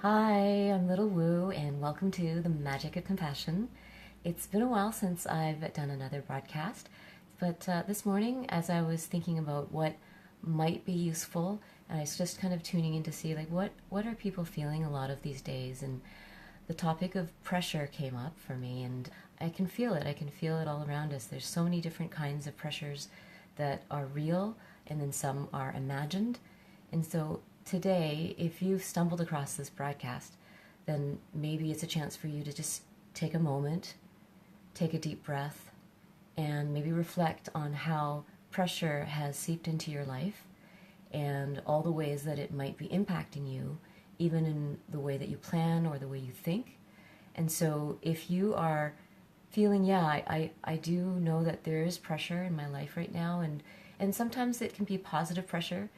Hi, I'm Little Woo, and welcome to the Magic of Compassion. It's been a while since I've done another broadcast, but this morning, as I was thinking about what might be useful, I was just kind of tuning in to see like what are people feeling a lot of these days, and the topic of pressure came up for me, and I can feel it. I can feel it all around us. There's so many different kinds of pressures that are real, and then some are imagined, and so today, if you've stumbled across this broadcast, then maybe it's a chance for you to just take a moment, take a deep breath, and maybe reflect on how pressure has seeped into your life and all the ways that it might be impacting you, even in the way that you plan or the way you think. And so if you are feeling, yeah, I do know that there is pressure in my life right now, and sometimes it can be positive pressure,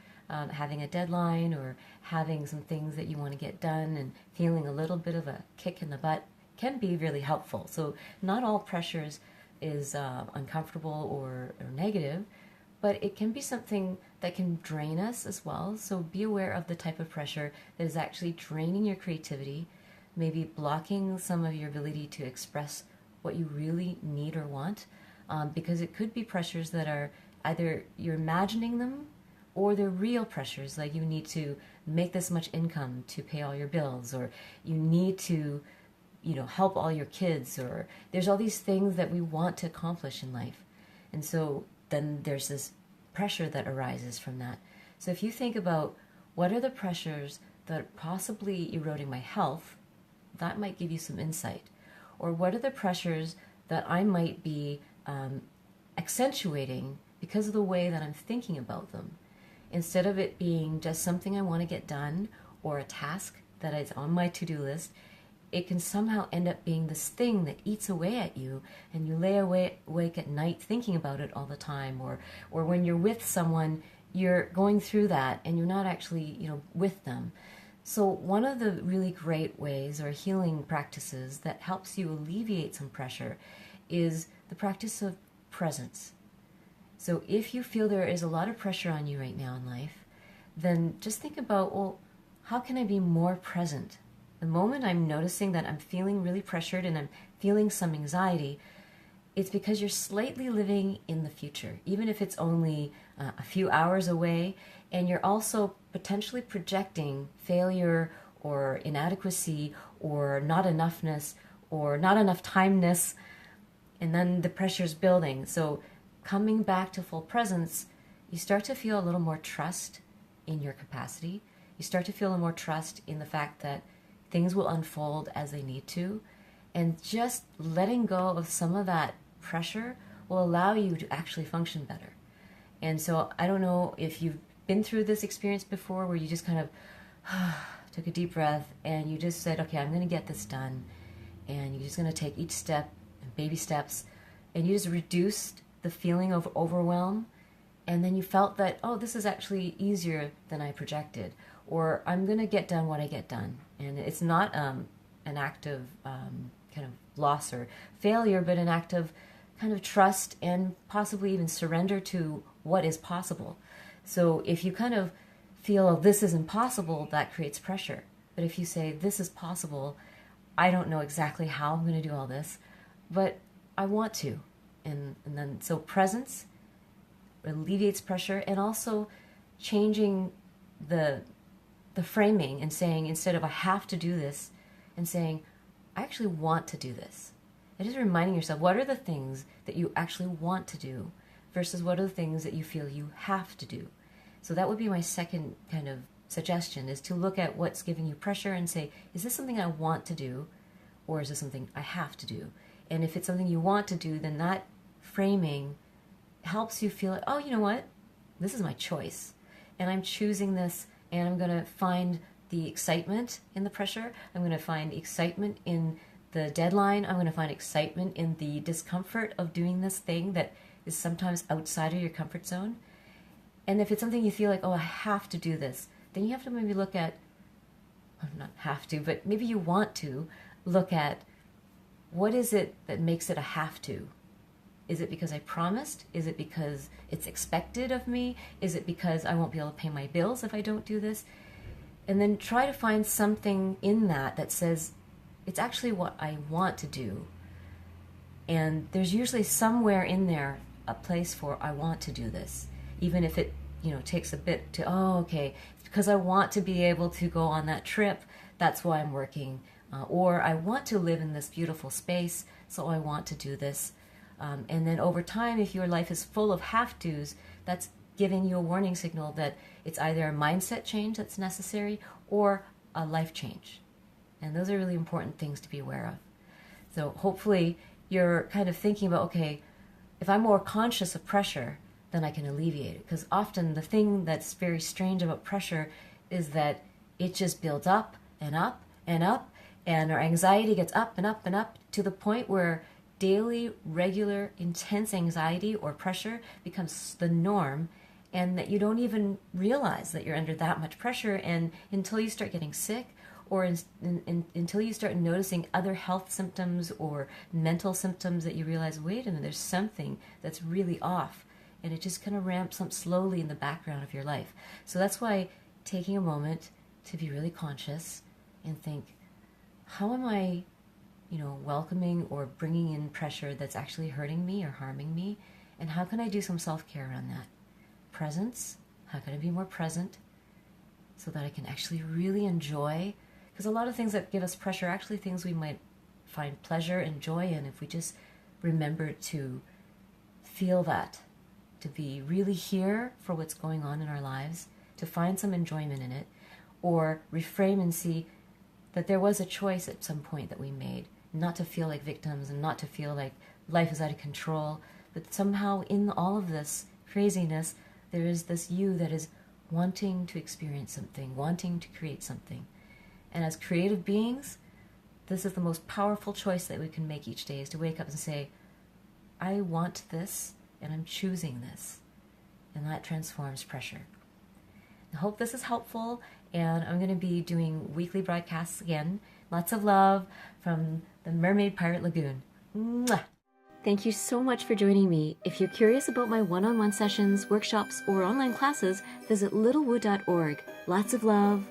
having a deadline or having some things that you want to get done and feeling a little bit of a kick in the butt can be really helpful. So not all pressures is uncomfortable or negative, but it can be something that can drain us as well. So be aware of the type of pressure that is actually draining your creativity, maybe blocking some of your ability to express what you really need or want, because it could be pressures that are either you're imagining them or they're real pressures, like you need to make this much income to pay all your bills, or you need to, help all your kids, or there's all these things that we want to accomplish in life. And so then there's this pressure that arises from that. So if you think about what are the pressures that are possibly eroding my health, that might give you some insight. Or what are the pressures that I might be accentuating because of the way that I'm thinking about them? Instead of it being just something I want to get done or a task that is on my to-do list, it can somehow end up being this thing that eats away at you, and you lay awake at night thinking about it all the time, or when you're with someone, you're going through that and you're not actually, with them. So one of the really great ways or healing practices that helps you alleviate some pressure is the practice of presence. So if you feel there is a lot of pressure on you right now in life, then just think about, well, how can I be more present? The moment I'm noticing that I'm feeling really pressured and I'm feeling some anxiety, it's because you're slightly living in the future, even if it's only a few hours away, and you're also potentially projecting failure or inadequacy or not enoughness or not enough timeness, and then the pressure's building. So coming back to full presence, you start to feel a little more trust in your capacity. You start to feel a more trust in the fact that things will unfold as they need to. And just letting go of some of that pressure will allow you to actually function better. And so I don't know if you've been through this experience before where you just kind of took a deep breath and you just said, okay, I'm going to get this done. And you're just going to take each step and baby steps. And you just reduced the feeling of overwhelm, and then you felt that, oh, this is actually easier than I projected, or I'm going to get done what I get done. And it's not an act of kind of loss or failure, but an act of kind of trust and possibly even surrender to what is possible. So if you kind of feel, oh, this is impossible, that creates pressure. But if you say, this is possible, I don't know exactly how I'm going to do all this, but I want to. And then, so presence alleviates pressure, and also changing the framing and saying, instead of I have to do this, and saying, I actually want to do this. And just reminding yourself, what are the things that you actually want to do versus what are the things that you feel you have to do. So that would be my second kind of suggestion, is to look at what's giving you pressure and say, is this something I want to do, or is this something I have to do? And if it's something you want to do, then that framing helps you feel like, oh, you know what? This is my choice. And I'm choosing this, and I'm going to find the excitement in the pressure. I'm going to find excitement in the deadline. I'm going to find excitement in the discomfort of doing this thing that is sometimes outside of your comfort zone. And if it's something you feel like, oh, I have to do this, then you have to maybe look at, well, not have to, but maybe you want to look at, what is it that makes it a have to? Is it because I promised? Is it because it's expected of me? Is it because I won't be able to pay my bills if I don't do this? And then try to find something in that that says, it's actually what I want to do. And there's usually somewhere in there a place for, I want to do this. Even if it, takes a bit to, okay, it's because I want to be able to go on that trip. That's why I'm working. Or I want to live in this beautiful space, so I want to do this. And then over time, if your life is full of have-tos, that's giving you a warning signal that it's either a mindset change that's necessary or a life change. And those are really important things to be aware of. So hopefully you're kind of thinking about, okay, if I'm more conscious of pressure, then I can alleviate it. Because often the thing that's very strange about pressure is that it just builds up and up and up, and our anxiety gets up and up and up to the point where daily, regular, intense anxiety or pressure becomes the norm, and that you don't even realize that you're under that much pressure, and until you start getting sick, or until you start noticing other health symptoms or mental symptoms, that you realize, wait a minute, there's something that's really off, and it just kind of ramps up slowly in the background of your life. So that's why taking a moment to be really conscious and think, how am I welcoming or bringing in pressure that's actually hurting me or harming me? And how can I do some self-care around that? Presence, how can I be more present so that I can actually really enjoy? Because a lot of things that give us pressure are actually things we might find pleasure and joy in if we just remember to feel that, to be really here for what's going on in our lives, to find some enjoyment in it, or reframe and see that there was a choice at some point that we made, not to feel like victims and not to feel like life is out of control, but somehow in all of this craziness, there is this you that is wanting to experience something, wanting to create something. And as creative beings, this is the most powerful choice that we can make each day, is to wake up and say, I want this, and I'm choosing this. And that transforms pressure. I hope this is helpful, and I'm going to be doing weekly broadcasts again. Lots of love from the Mermaid Pirate Lagoon. Mwah! Thank you so much for joining me. If you're curious about my one-on-one sessions, workshops, or online classes, visit littlewood.org. Lots of love.